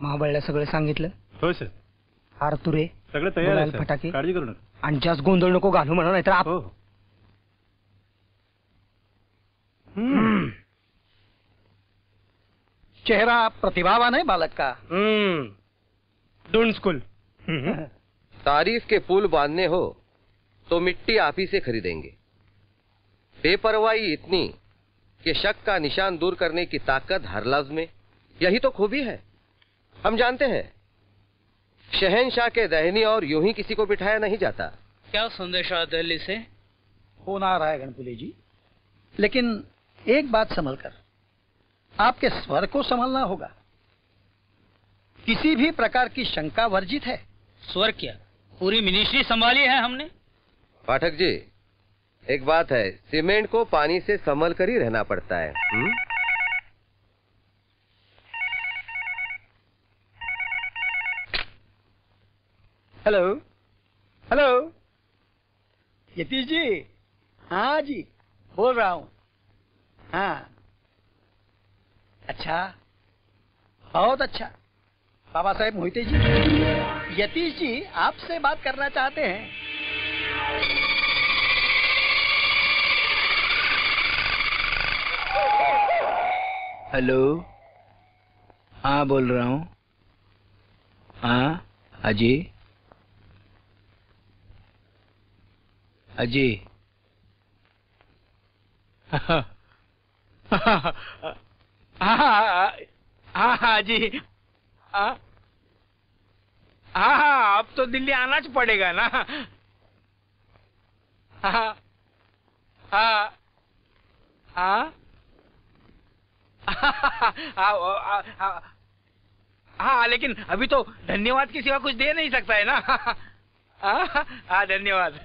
महाबळला सगळं सांगितलं? हो सर. आरतुरे सगळं तयार आहे फटाके, काळजी करू नका. आणि जास्त गोंधळ नको घालू म्हणा, नाहीतर हो. चेहरा प्रतिभावान है बालक का. Don't school. तारीफ के पुल बांधने हो तो मिट्टी आप ही से खरीदेंगे. बेपरवाही इतनी कि शक का निशान दूर करने की ताकत हर लफ्ज में, यही तो खूबी है. हम जानते हैं शहंशाह के दहनी और यूं ही किसी को बिठाया नहीं जाता. क्या संदेश आया दिल्ली से? फोन आ रहा है गणपुले जी, लेकिन एक बात संभल कर, आपके स्वर को संभालना होगा. किसी भी प्रकार की शंका वर्जित है. स्वर क्या, पूरी मिनिस्ट्री संभाली है हमने. पाठक जी, एक बात है, सीमेंट को पानी से संभल कर ही रहना पड़ता है. हेलो हेलो, यतीश जी. हाँ जी, बोल रहा हूँ. हाँ, अच्छा, बहुत अच्छा. बाबा साहेब मोहिते जी, यतीश जी आपसे बात करना चाहते हैं. हेलो, हाँ बोल रहा हूँ. हाँ अजय, अजय. हाँ हाँ जी. हाँ हाँ, अब तो दिल्ली आना च पड़ेगा ना. हाँ हाँ हाँ हाँ, लेकिन अभी तो धन्यवाद के सिवा कुछ दे नहीं सकता है ना. हाँ धन्यवाद.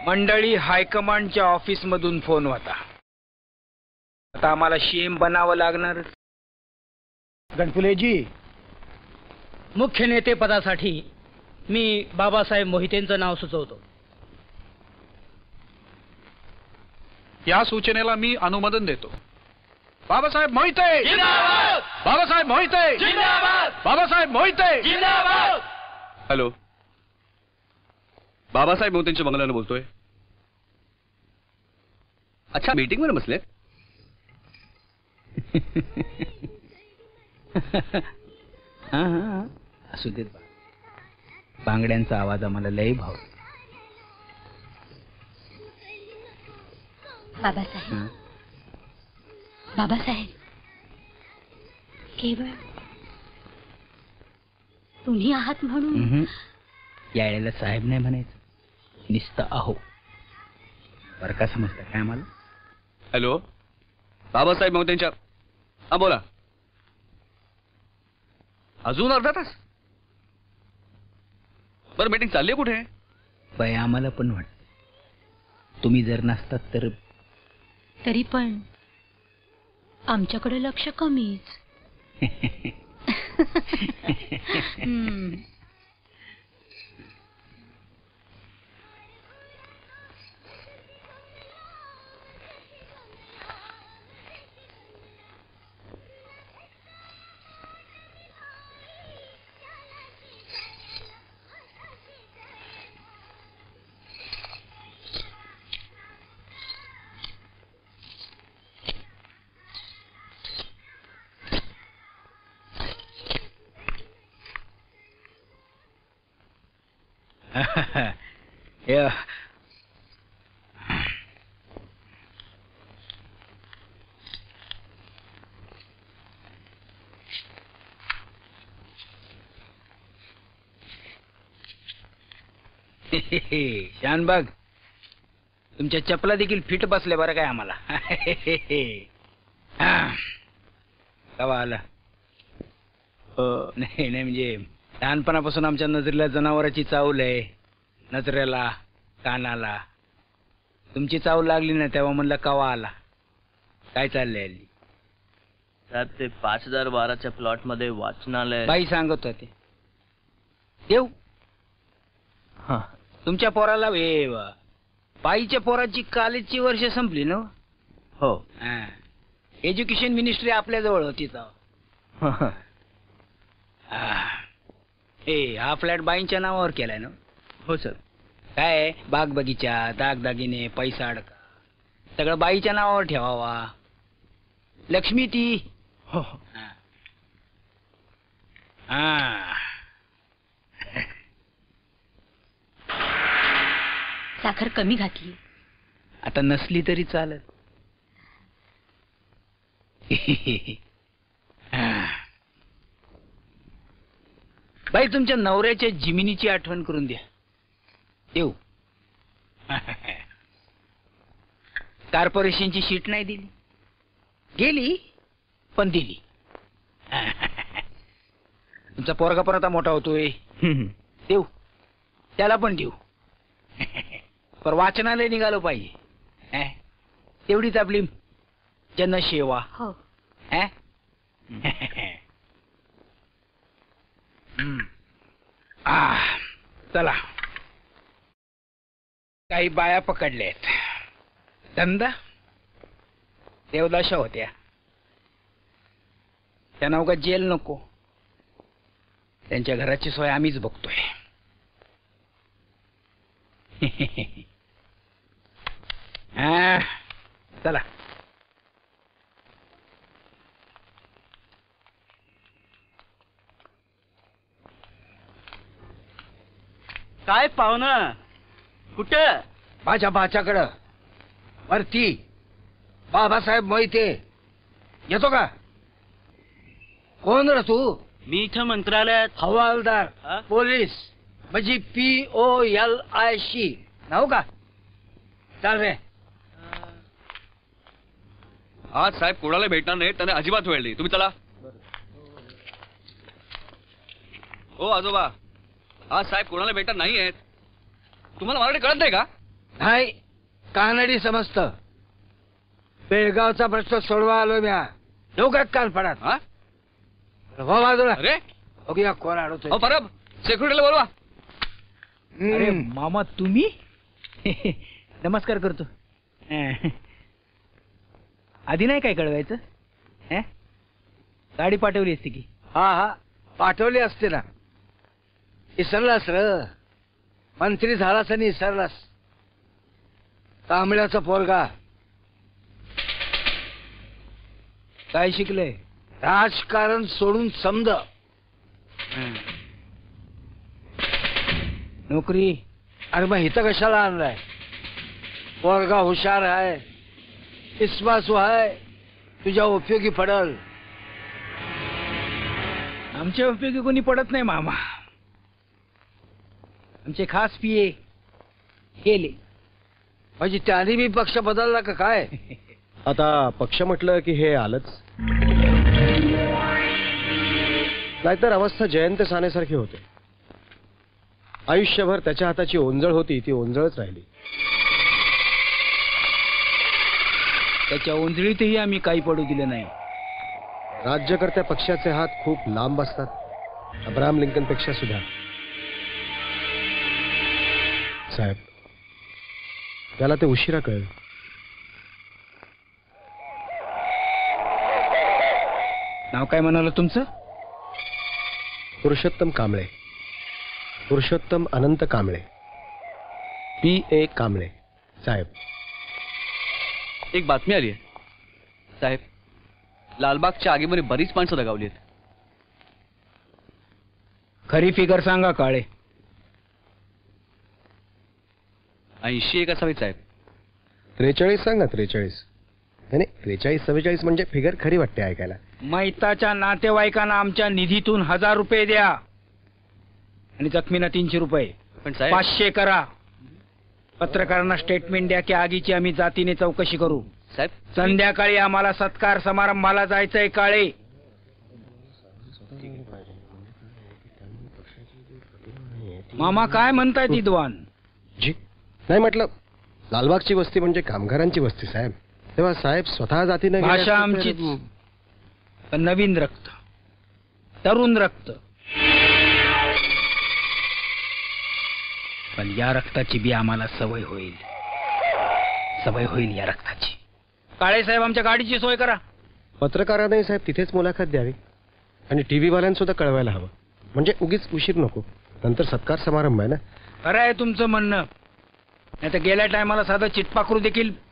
मंडळी, हायकमांडच्या ऑफिस मधून फोन होता. आता आम्हाला शेम बनावं लागणार. गणपुले जी, मुख्य नेते पदासाठी मी बाबासाहेब मोहितेंचं नाव सुचवतो. या सूचनेला मी अनुमोदन देतो. बाबासाहेब मोहिते जिंदाबाद. बाबासाहेब मोहिते जिंदाबाद. बाबासाहेब मोहिते जिंदाबाद. हॅलो, बाबासाहेब मोहितेंच्या बंगल्यानं बोलतोय. अच्छा, मीटिंग वर बसले. हा हा, असू देत. बांगड्यांचा आवाज आम्हाला लय भाव. बाबासाहेब, बाबासाहेब, केवळ तुम्ही आहात म्हणून. यायला साहेब नाही म्हणायचं, नुसतं अहो. बरं का, समजतं काय आम्हाला. हॅलो, बाबासाहेब मोहितेंच्या. हा बोला. अजून अर्धा तास. बरं, मीटिंग चालली आहे कुठे? बाय, आम्हाला पण वाटत तुम्ही जर नसतात तर. तरी पण आमच्याकडे लक्ष कमीच. Yeah. शानबाग, तुमच्या चपला देखील फिट बसले बरं काय आम्हाला. कवा आला? नाही नाही, म्हणजे लहानपणापासून आमच्या नजरेला जनावराची चावल आहे. नजरेला, कानाला. तुमची चाव लागली ना तेव्हा म्हणलं कवा आला. काय चाललंय हल्ली? साहेब, ते 5012च्या प्लॉट मध्ये वाचनालय. बाई सांगत होते. देऊ. हा. तुमच्या पोराला बाईच्या पोराची कॉलेजची वर्ष संपली ना. हो. एज्युकेशन मिनिस्ट्री आपल्या जवळ होती तर. हा फ्लॅट बाईंच्या नावावर केलाय ना. हो सर. काय बाग बगीचा, दागदागिने, पैसा अडका सगळं बाईच्या नावावर ठेवावा. लक्ष्मी ती. हो. साखर कमी घातली. आता नसली तरी चालत. बाई तुमच्या नवऱ्याच्या जिमिनीची आठवण करून द्या. येऊ. कॉर्पोरेशनची शीट नाही दिली. गेली पण दिली. तुमचा पोरगा पण आता मोठा होतोय. देऊ त्याला पण देऊ. पर वाचनालय निघालो पाहिजे. तेवढीच आपली जनसेवा. हो. चला काही बाया पकडल्यात. धंदा देवदाशा होत्या. त्यांना उगा जेल नको. त्यांच्या घराची सोय आम्हीच बघतोय. चला. काय पाहुणं कुठं? माझ्या बाच्याकडं वरती बाबासाहेब मोहिते. येतो का? कोण रे तू? मी इथं मंत्रालयात. हवालदार हा? पोलीस म्हणजे POLIC नाव का? चाल रे. आज साहेब कोणाला भेटणार नाही, त्याने अजिबात वेळ नाही. तुम्ही चला. हो आजोबा, आज साहेब कोणाला भेटणार नाही आहेत. तुम्हाला मराठी कळत नाही का? नाही कानडी समजत. बेळगावचा प्रश्न सोडवा आलो म्या. येऊ का काल पडात? हा? हो बाजूला. अरे बघूया कोण अडवतोय. हो परब सेक्युरिटीला बोलवा. अरे मामा तुम्ही. नमस्कार करतो. आधी नाही काय कळवायचं? गाडी पाठवली असती की. हा पाठवली असते ना. इसरलास र. मंत्री झालास आणि इसरलास. तांबड्याचा पोरगा. काय शिकले? राजकारण सोडून समज. नोकरी. अरे मग इथं कशाला आणलाय? पोरगा हुशार आहे, विश्वासू आहे, तुझ्या उपयोगी पडल. आमच्या उपयोगी कोणी पडत नाही मामा. आमचे खास पिये गेले. म्हणजे त्याने मी पक्ष बदलला का काय? आता पक्ष म्हटलं की हे आलंच. नाहीतर अवस्था जयंत सानेसारखी होते. आयुष्यभर त्याच्या हाताची ओंजळ होती, ती ओंजळच राहिली. त्याच्या ओंजळीतही आम्ही काही पडू दिलं नाही. राज्यकर्त्या पक्षाचे हात खूप लांब असतात, अब्राहम लिंकन पेक्षा सुद्धा. साहेब त्याला ते उशिरा कळलं. नाव काय म्हणाल तुमचं? पुरुषोत्तम कांबळे. पुरुषोत्तम अनंत कांबळे. PA कांबळे. साहेब एक बातमी आली आहे साहेब. लालबागच्या आगीमध्ये बरीच माणसं दगावली आहेत. खरी फिगर सांगा काळे. 80 एक असावी साहेब. 43 सांगा. 43 नाही 43 44 म्हणजे फिगर खरी वाटते ऐकायला. मैताच्या नातेवाईकांना आमच्या निधीतून 1000 रुपये द्या आणि जखमींना 300 रुपये. पण साहेब 500 करा. पत्रकारांना स्टेटमेंट द्या की आगीची आम्ही जातीने चौकशी करू. साहेब संध्याकाळी आम्हाला सत्कार समारंभाला जायचंय काळे. मामा काय म्हणताय विद्वान? जी नाही म्हटलं लालबागची वस्ती म्हणजे कामगारांची वस्ती साहेब. तेव्हा साहेब स्वतः जातीने गेले भाषा असते तर- आमचीच. पण नवीन रक्त, तरुण रक्त. पण या रक्ताची बी आम्हाला सवय होईल. सवय होईल या रक्ताची. काळे साहेब, आमच्या गाडीची सोय करा. पत्रकारांनाही साहेब तिथेच मुलाखत द्यावी आणि टीव्ही वाल्यांसुद्धा कळवायला हवं. म्हणजे उगीच उशीर नको. नंतर सत्कार समारंभ आहे ना. खरं आहे तुमचं म्हणणं. नाही तर गेल्या टायमाला साधं चिटपाखरू देखील